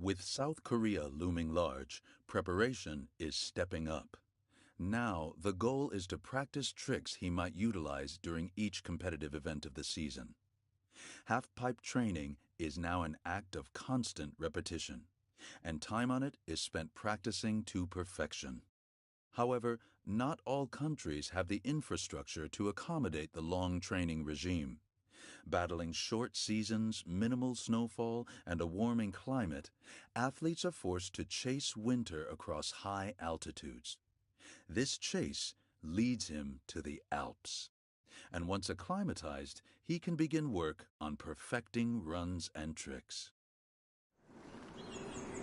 With South Korea looming large, preparation is stepping up. Now, the goal is to practice tricks he might utilize during each competitive event of the season. Half-pipe training is now an act of constant repetition, and time on it is spent practicing to perfection. However, not all countries have the infrastructure to accommodate the long training regime. Battling short seasons, minimal snowfall, and a warming climate, athletes are forced to chase winter across high altitudes. This chase leads him to the Alps. And once acclimatized, he can begin work on perfecting runs and tricks.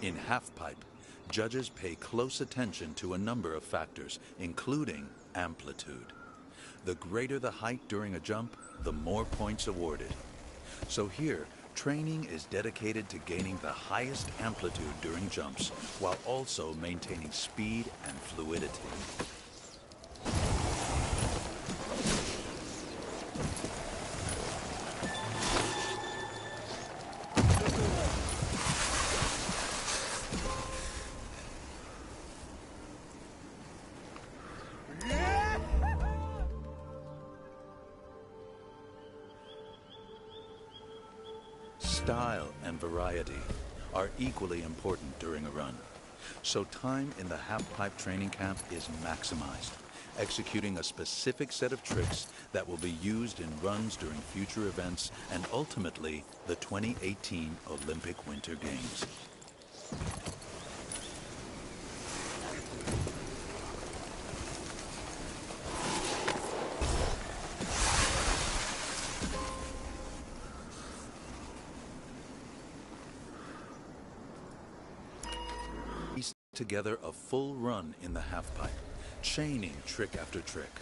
In halfpipe, judges pay close attention to a number of factors, including amplitude. The greater the height during a jump, the more points awarded. So here, training is dedicated to gaining the highest amplitude during jumps, while also maintaining speed and fluidity. Style and variety are equally important during a run, so time in the half-pipe training camp is maximized, executing a specific set of tricks that will be used in runs during future events and ultimately the 2018 Olympic Winter Games. Together a full run in the halfpipe, chaining trick after trick.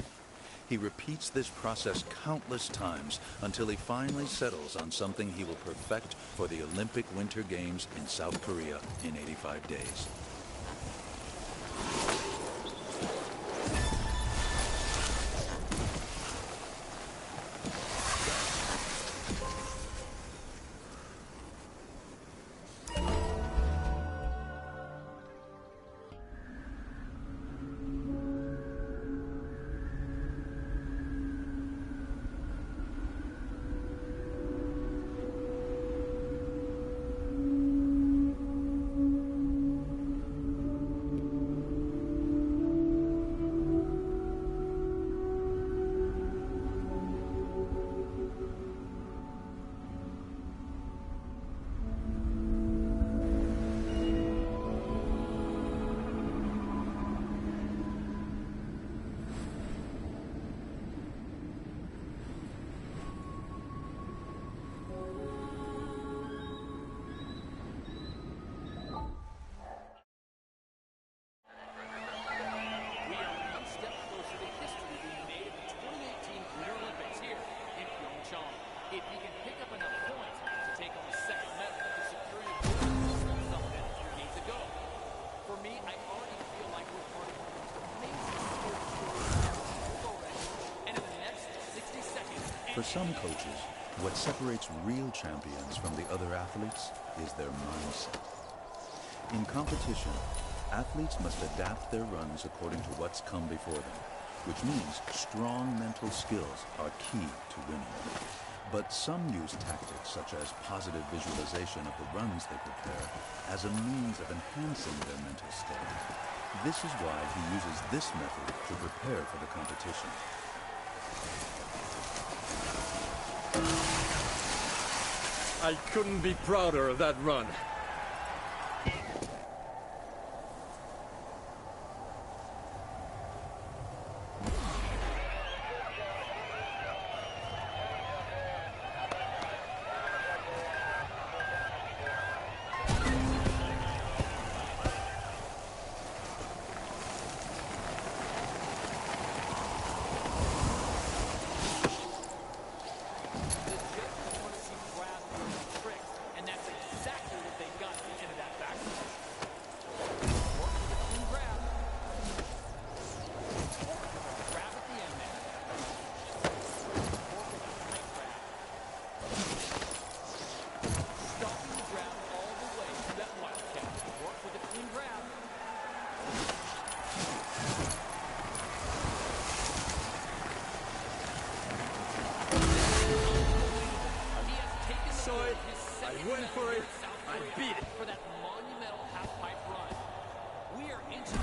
He repeats this process countless times until he finally settles on something he will perfect for the Olympic Winter Games in South Korea in 85 days. For some coaches, what separates real champions from the other athletes is their mindset. In competition, athletes must adapt their runs according to what's come before them, which means strong mental skills are key to winning. But some use tactics such as positive visualization of the runs they prepare as a means of enhancing their mental state. This is why he uses this method to prepare for the competition. I couldn't be prouder of that run. The judges want to see crowd tricks, and that's exactly what they went for it. I beat it. For that monumental half-pipe run. We are inching.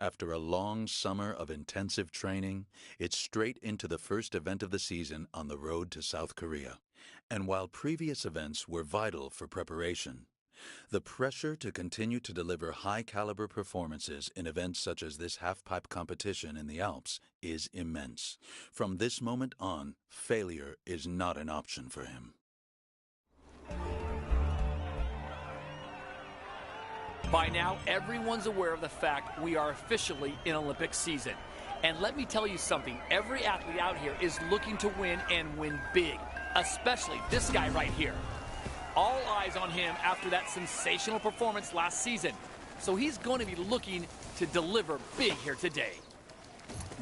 After a long summer of intensive training, it's straight into the first event of the season on the road to South Korea. And while previous events were vital for preparation, the pressure to continue to deliver high-caliber performances in events such as this half-pipe competition in the Alps is immense. From this moment on, failure is not an option for him. By now, everyone's aware of the fact we are officially in Olympic season. And let me tell you something, every athlete out here is looking to win and win big, especially this guy right here. All eyes on him after that sensational performance last season. So he's going to be looking to deliver big here today.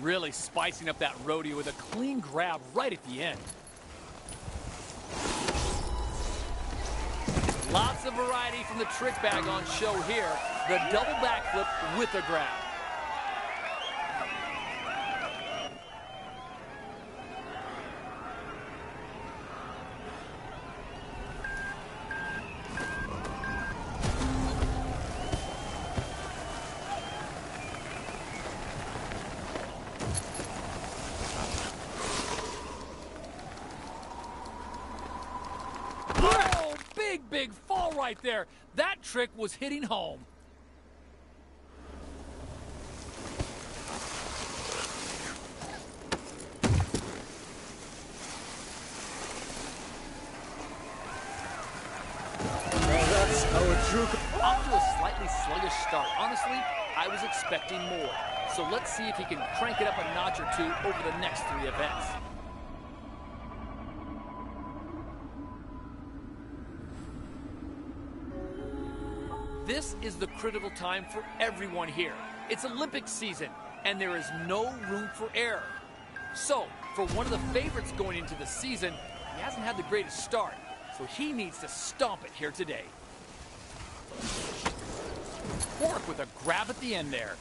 Really spicing up that rodeo with a clean grab right at the end. Lots of variety from the trick bag on show here. The double backflip with a grab. Big fall right there. That trick was hitting home. Well, that's how a true... Off to a slightly sluggish start. Honestly, I was expecting more. So let's see if he can crank it up a notch or two over the next 3 events. This is the critical time for everyone here. It's Olympic season, and there is no room for error. So, for one of the favorites going into the season, he hasn't had the greatest start, so he needs to stomp it here today. Cork with a grab at the end there.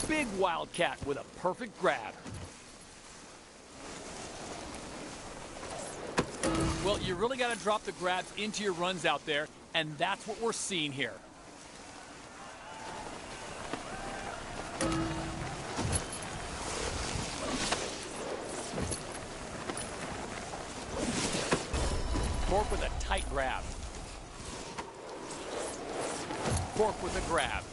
Big Wildcat with a perfect grab. Well, you really got to drop the grabs into your runs out there, and that's what we're seeing here. Cork with a tight grab. Cork with a grab.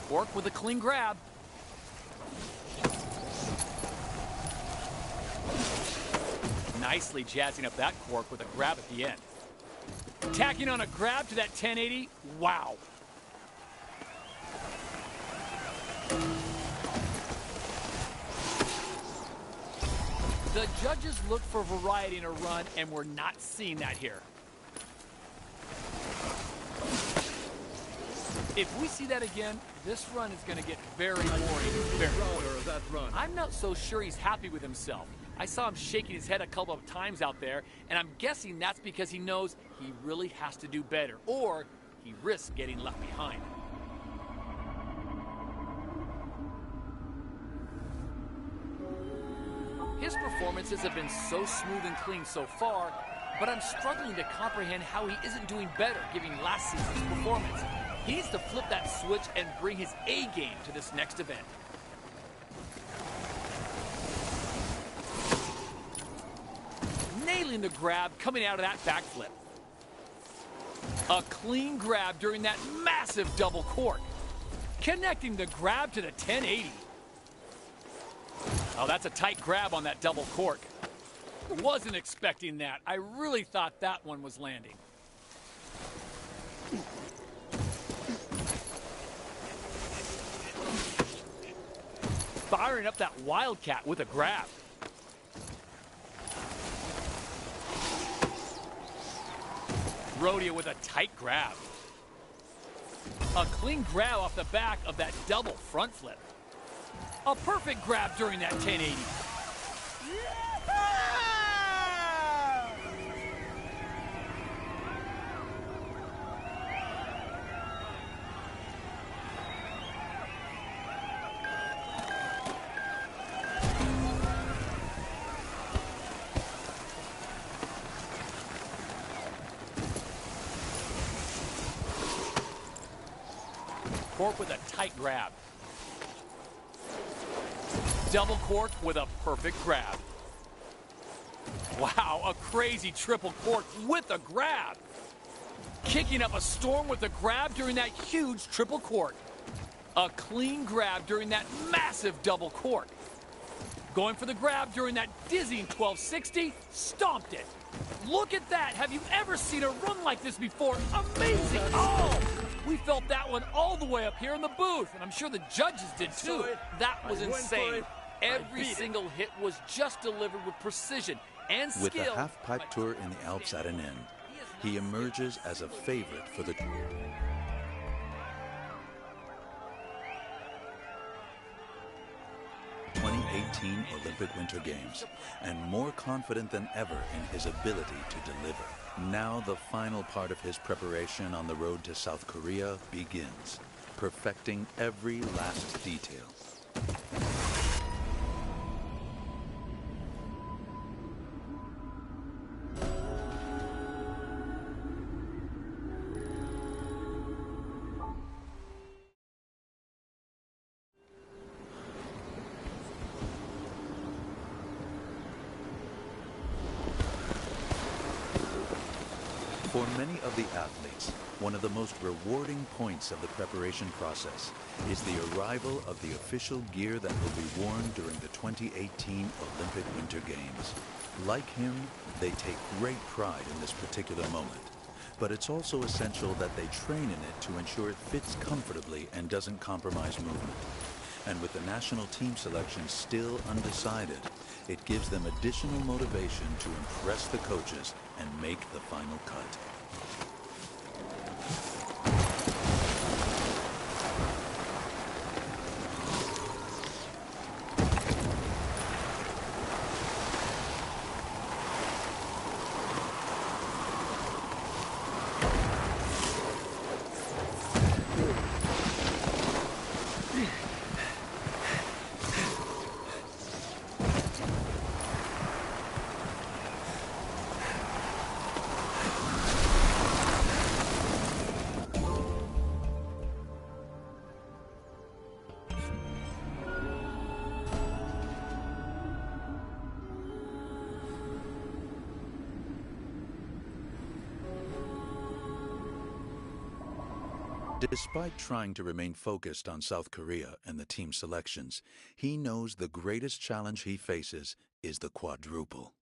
Cork with a clean grab. nicely jazzing up that cork with a grab at the end. Tacking on a grab to that 1080. Wow. The judges look for variety in a run, and we're not seeing that here. If we see that again, this run is going to get very boring very quickly. I'm not so sure he's happy with himself. I saw him shaking his head a couple of times out there, and I'm guessing that's because he knows he really has to do better, or he risks getting left behind. His performances have been so smooth and clean so far, but I'm struggling to comprehend how he isn't doing better given last season's performance. He needs to flip that switch and bring his A game to this next event. Nailing the grab coming out of that backflip. A clean grab during that massive double cork. Connecting the grab to the 1080. Oh, that's a tight grab on that double cork. Wasn't expecting that. I really thought that one was landing. Firing up that wildcat with a grab. Rodeo with a tight grab. A clean grab off the back of that double front flip. A perfect grab during that 1080. Cork with a tight grab. Double cork with a perfect grab. Wow, a crazy triple cork with a grab. Kicking up a storm with a grab during that huge triple cork. A clean grab during that massive double cork. Going for the grab during that dizzying 1260, stomped it. Look at that. Have you ever seen a run like this before? Amazing. Oh, we felt that one all the way up here in the booth, and I'm sure the judges did too. That was insane. Every single hit was just delivered with precision and skill. With the half-pipe tour in the Alps at an end, he emerges as a favorite for the 2018 Olympic Winter Games, and more confident than ever in his ability to deliver. Now the final part of his preparation on the road to South Korea begins, perfecting every last detail. For many of the athletes, one of the most rewarding points of the preparation process is the arrival of the official gear that will be worn during the 2018 Olympic Winter Games. Like him, they take great pride in this particular moment. But it's also essential that they train in it to ensure it fits comfortably and doesn't compromise movement. And with the national team selection still undecided, it gives them additional motivation to impress the coaches and make the final cut. Despite trying to remain focused on South Korea and the team selections, he knows the greatest challenge he faces is the quadruple.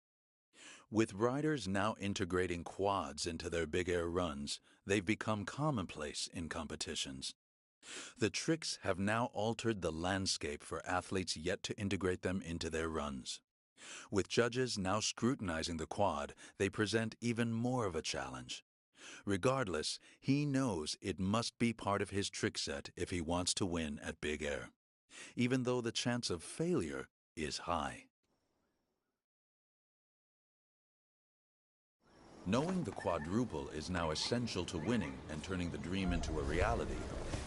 With riders now integrating quads into their big air runs, they've become commonplace in competitions. The tricks have now altered the landscape for athletes yet to integrate them into their runs. With judges now scrutinizing the quad, they present even more of a challenge. Regardless, he knows it must be part of his trick set if he wants to win at Big Air, even though the chance of failure is high. Knowing the quadruple is now essential to winning and turning the dream into a reality,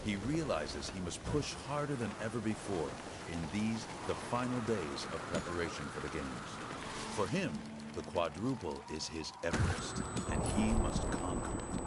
he realizes he must push harder than ever before in these, the final days of preparation for the Games. For him, the quadruple is his Everest, and he must conquer it.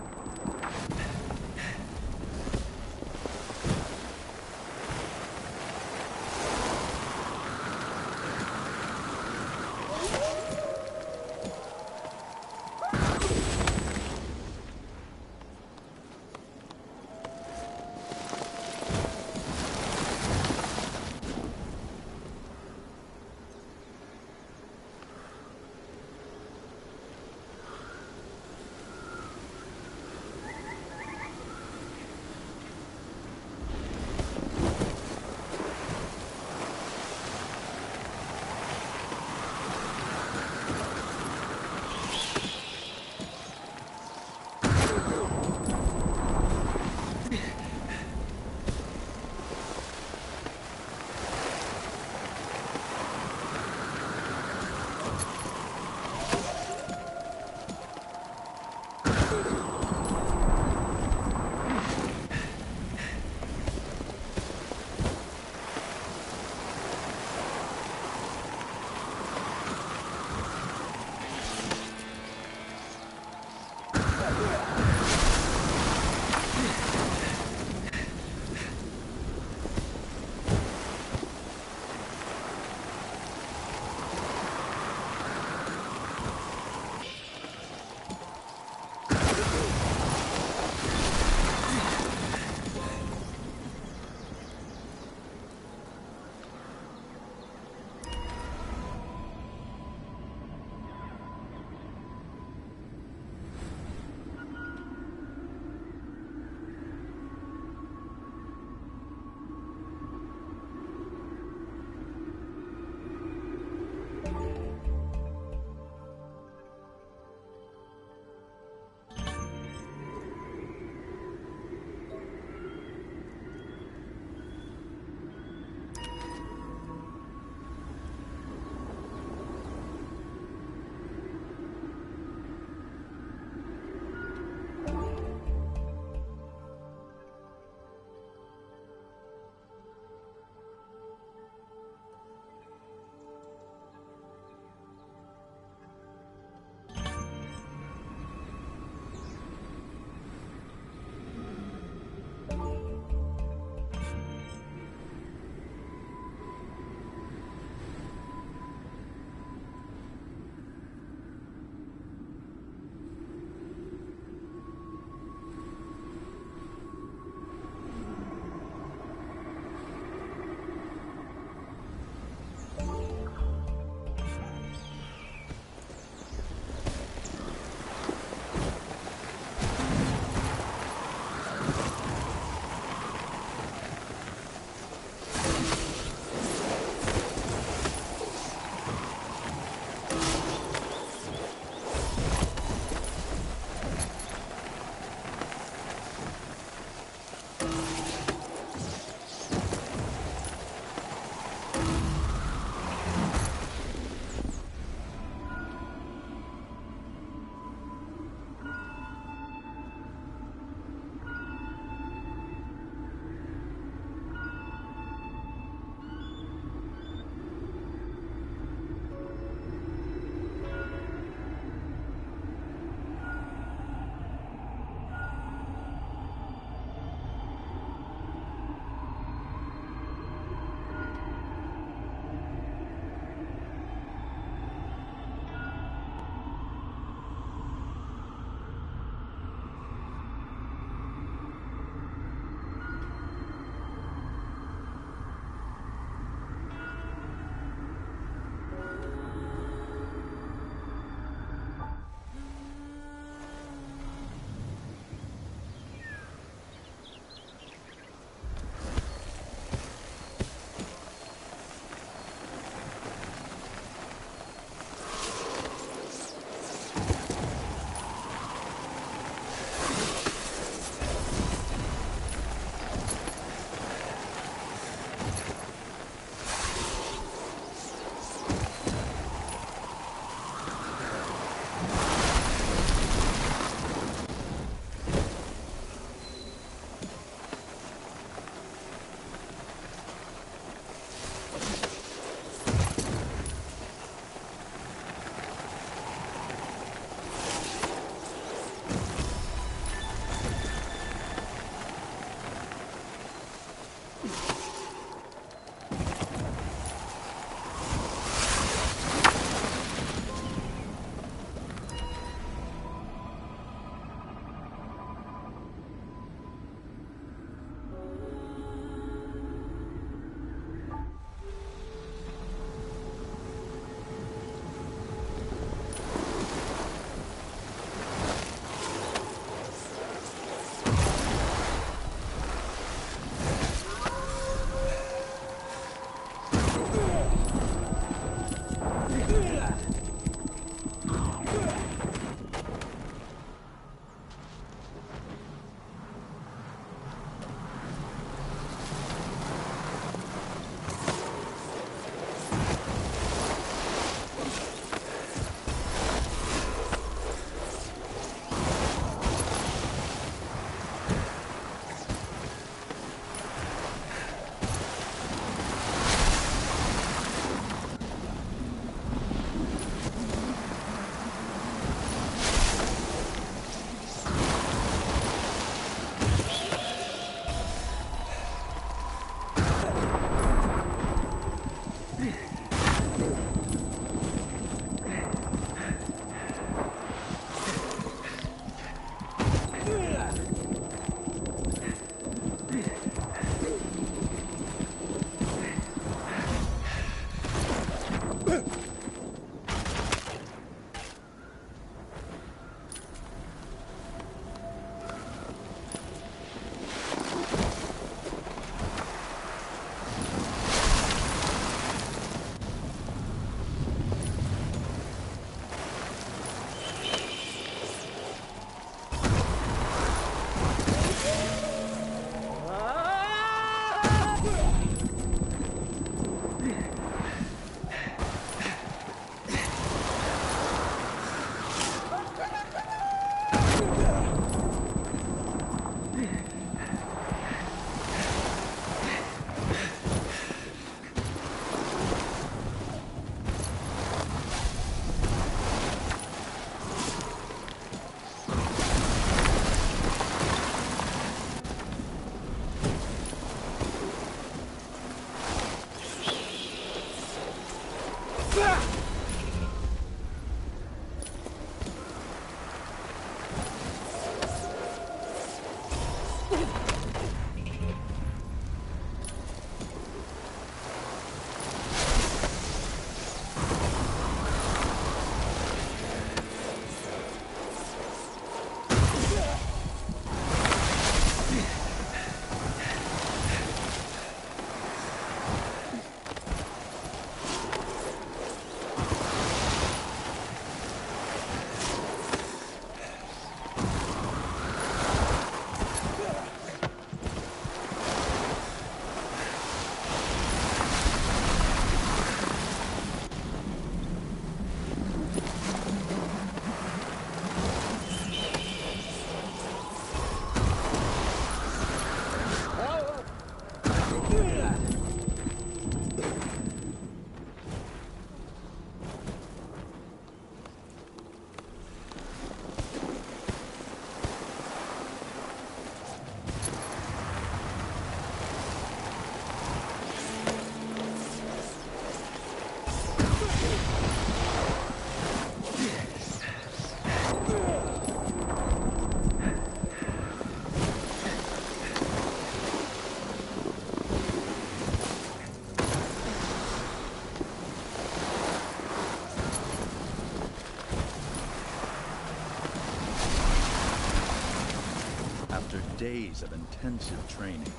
After days of intensive training,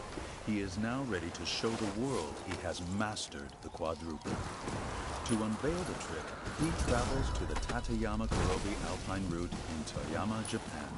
he is now ready to show the world he has mastered the quadruple. To unveil the trick, he travels to the Tateyama Kurobe Alpine Route in Toyama, Japan.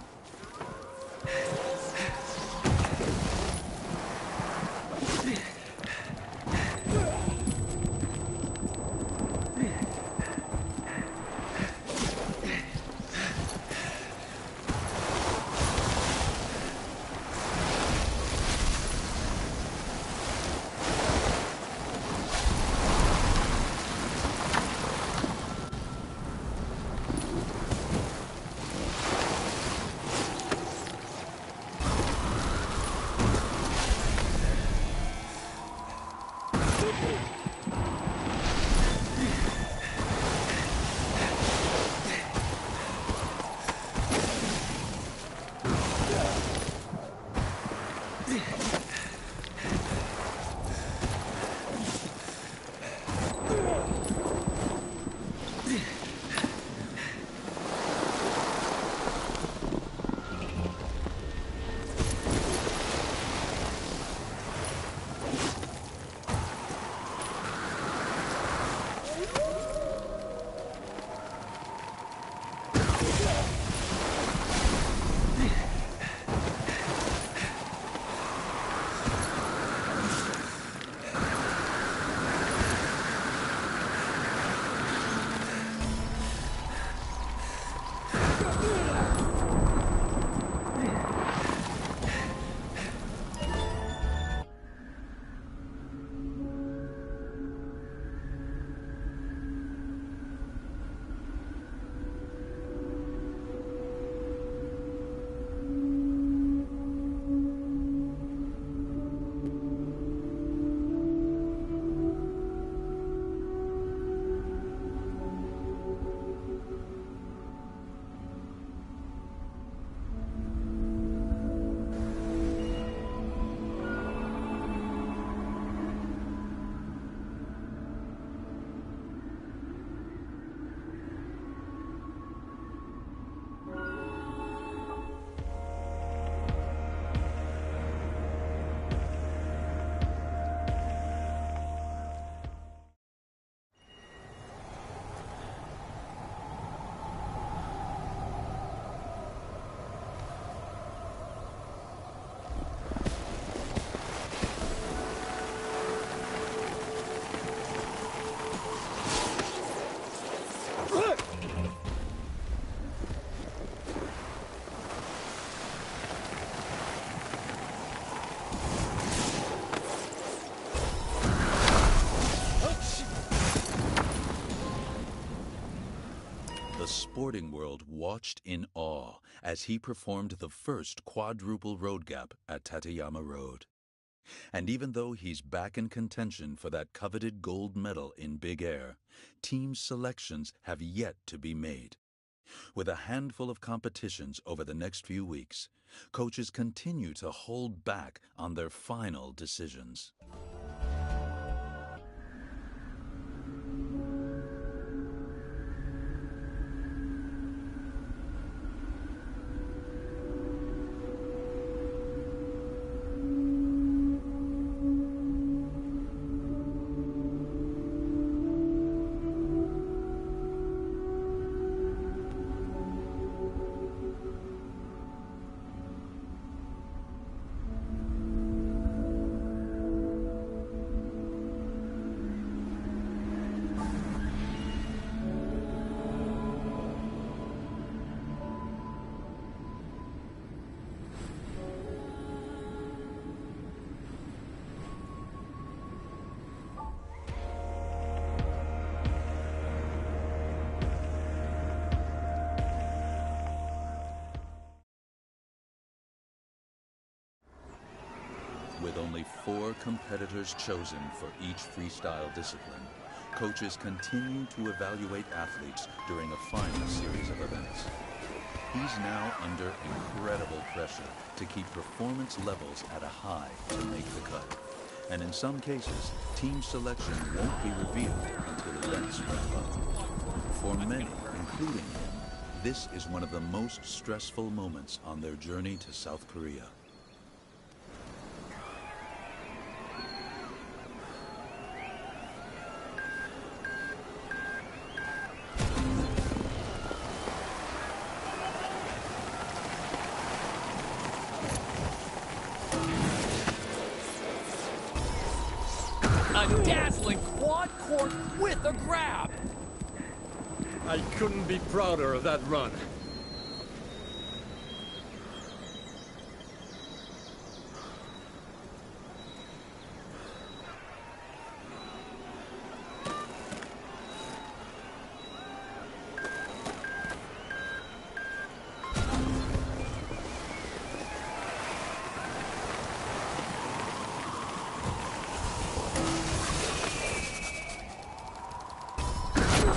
The sporting world watched in awe as he performed the first quadruple road gap at Tateyama Road. And even though he's back in contention for that coveted gold medal in big air, team selections have yet to be made. With a handful of competitions over the next few weeks, coaches continue to hold back on their final decisions. With only 4 competitors chosen for each freestyle discipline, coaches continue to evaluate athletes during a final series of events. He's now under incredible pressure to keep performance levels at a high to make the cut. And in some cases, team selection won't be revealed until events wrap up. For many, including him, this is one of the most stressful moments on their journey to South Korea. A dazzling quad cork with a grab. I couldn't be prouder of that run.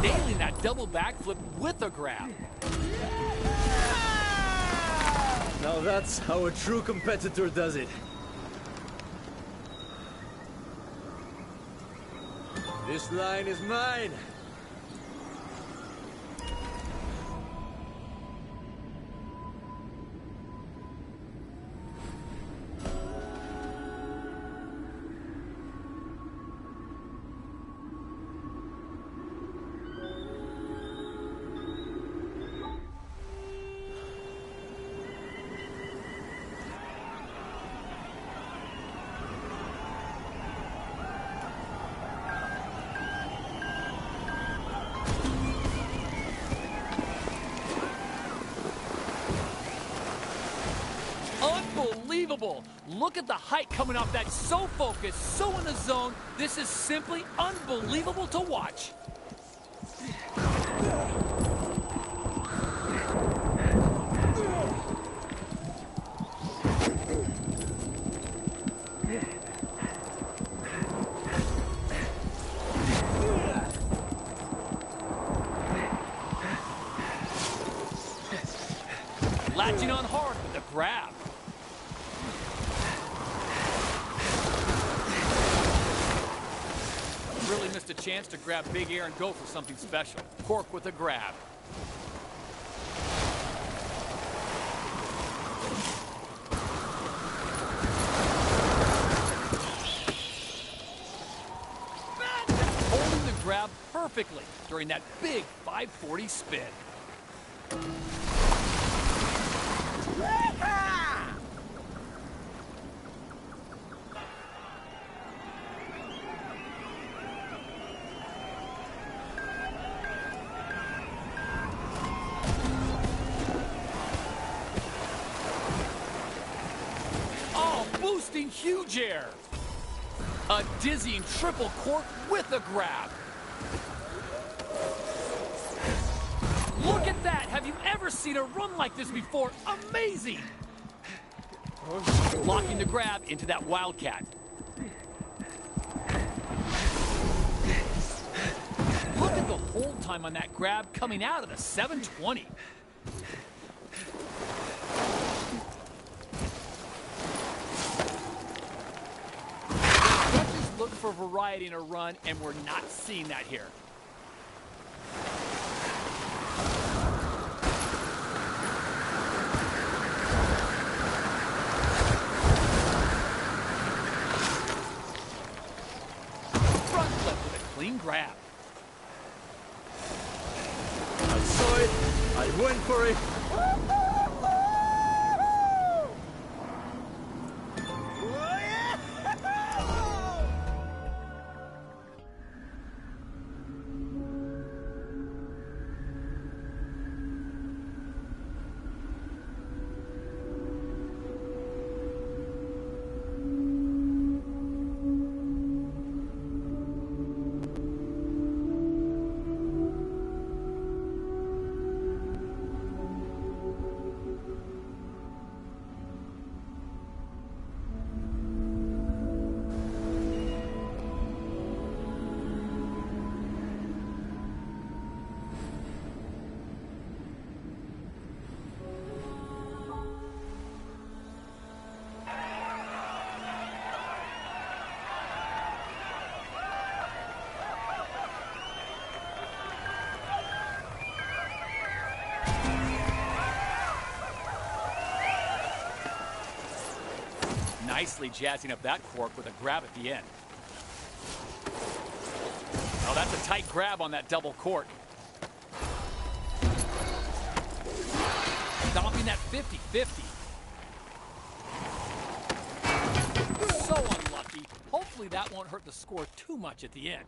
Nailing that double backflip with a grab. Now that's how a true competitor does it. This line is mine. Unbelievable. Look at the height coming off that. So focused, so in the zone. This is simply unbelievable to watch. Latching on hard with the grab. Really missed a chance to grab big air and go for something special. Cork with a grab. Holding the grab perfectly during that big 540 spin. Boosting huge air. A dizzying triple cork with a grab. Look at that! Have you ever seen a run like this before? Amazing! Blocking the grab into that Wildcat. Look at the hold time on that grab coming out of the 720. Judges look for variety in a run, and we're not seeing that here. Front flip with a clean grab. I saw it. I went for it. Nicely jazzing up that cork with a grab at the end. Oh, that's a tight grab on that double cork. Stomping that 50-50. So unlucky. Hopefully that won't hurt the score too much at the end.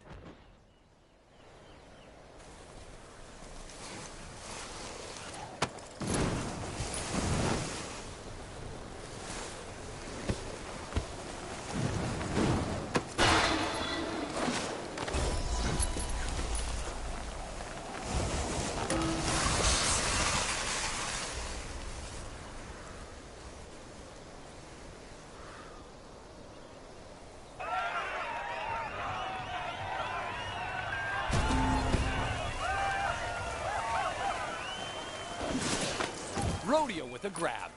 Rodeo with a grab.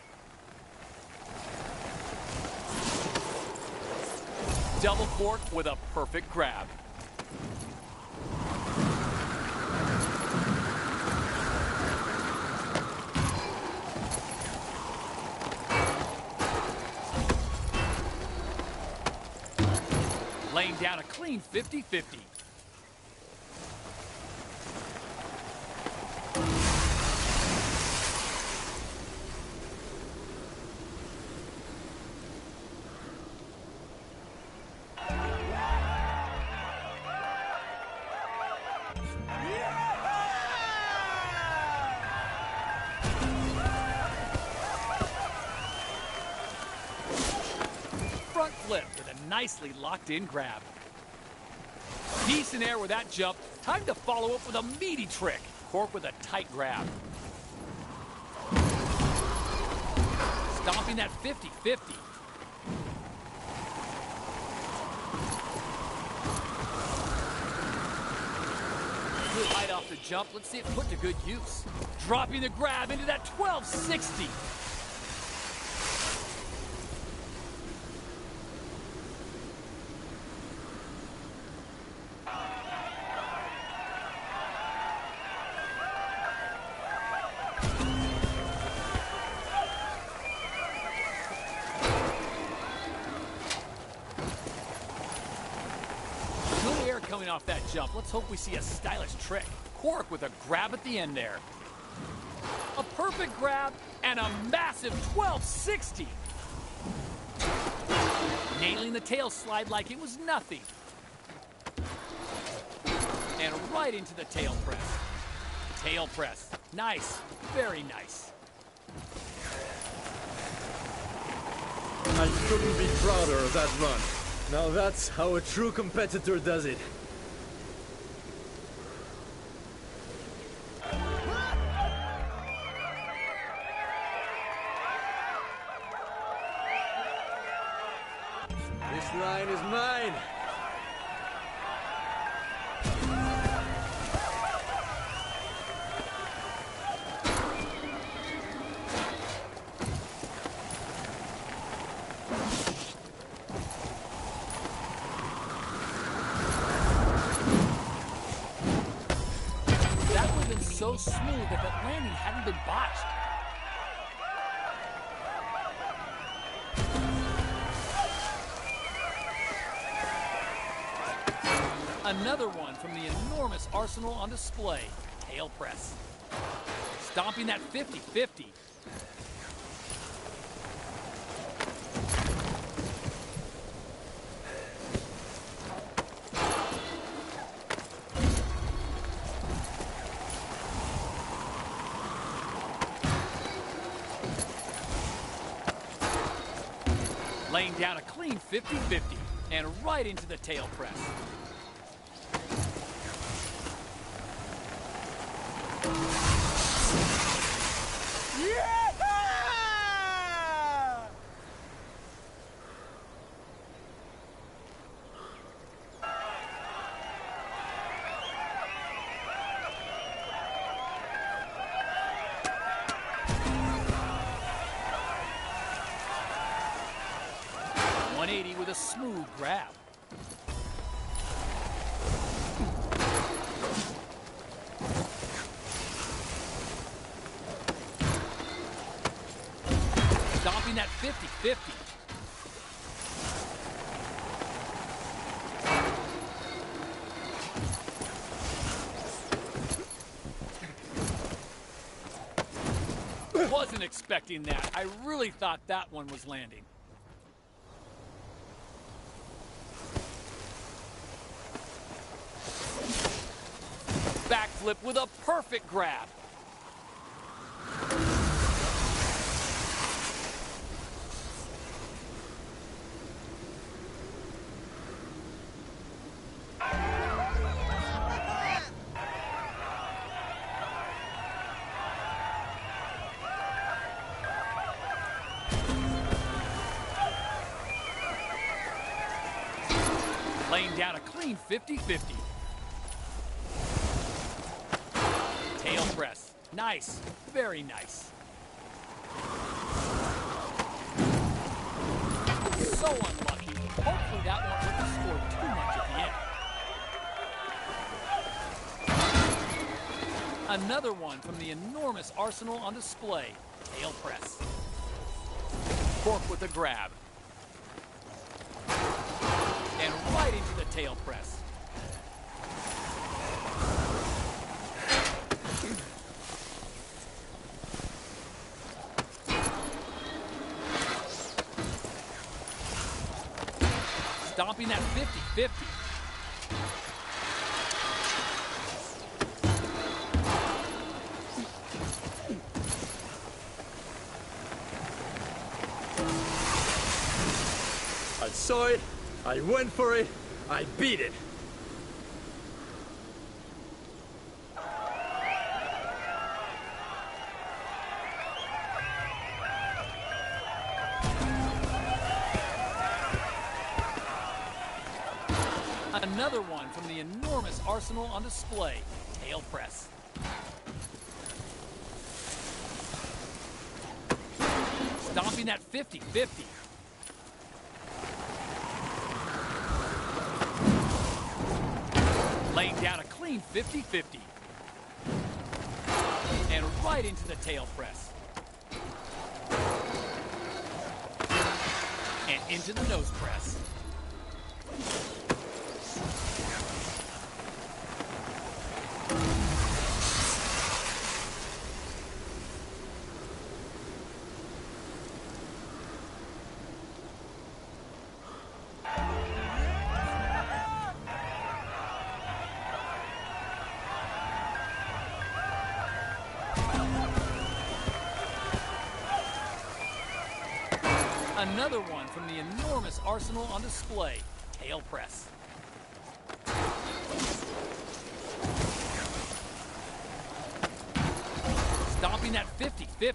Double cork with a perfect grab. Laying down a clean 50-50. Front flip with a nicely locked in grab. Decent air with that jump. Time to follow up with a meaty trick. Cork with a tight grab. Stomping that 50-50. Good height off the jump. Let's see it put to good use. Dropping the grab into that 1260. Good air coming off that jump. Let's hope we see a stylish trick. Cork with a grab at the end there. A perfect grab and a massive 1260. Nailing the tail slide like it was nothing. And right into the tail press. Tail press. Nice. Very nice. I couldn't be prouder of that run. Now that's how a true competitor does it. mine is mine. That would have been so smooth if that landing hadn't been botched. Another one from the enormous arsenal on display, tail press. Stomping that 50-50. Laying down a clean 50-50 and right into the tail press. With a smooth grab. Stomping that 50-50. Wasn't expecting that. I really thought that one was landing. Backflip with a perfect grab. Laying down a clean 50-50. Tail press. Nice. Very nice. So unlucky. Hopefully that one wouldn't have scored too much at the end. Another one from the enormous arsenal on display. Tail press. Cork with a grab. And right into the tail press. Stomping that 50-50. I saw it, I went for it, I beat it. Another one from the enormous arsenal on display, tail press. Stomping that 50-50. Laying down a clean 50-50. And right into the tail press. And into the nose press. Another one from the enormous arsenal on display, tail press. Stomping that 50-50.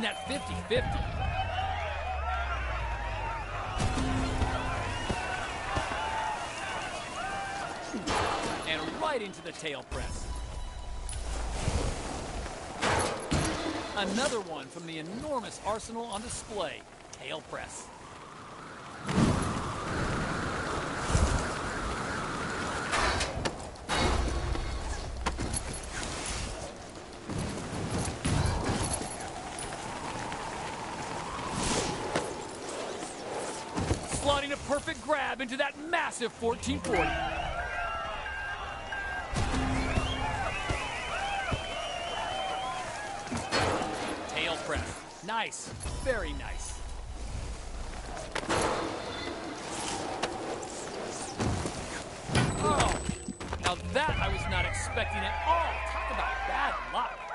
making that 50-50. And right into the tail press. Another one from the enormous arsenal on display, tail press. Slotting a perfect grab into that massive 1440. Tail press. Nice. Very nice. Oh, now that I was not expecting at all. Talk about bad luck.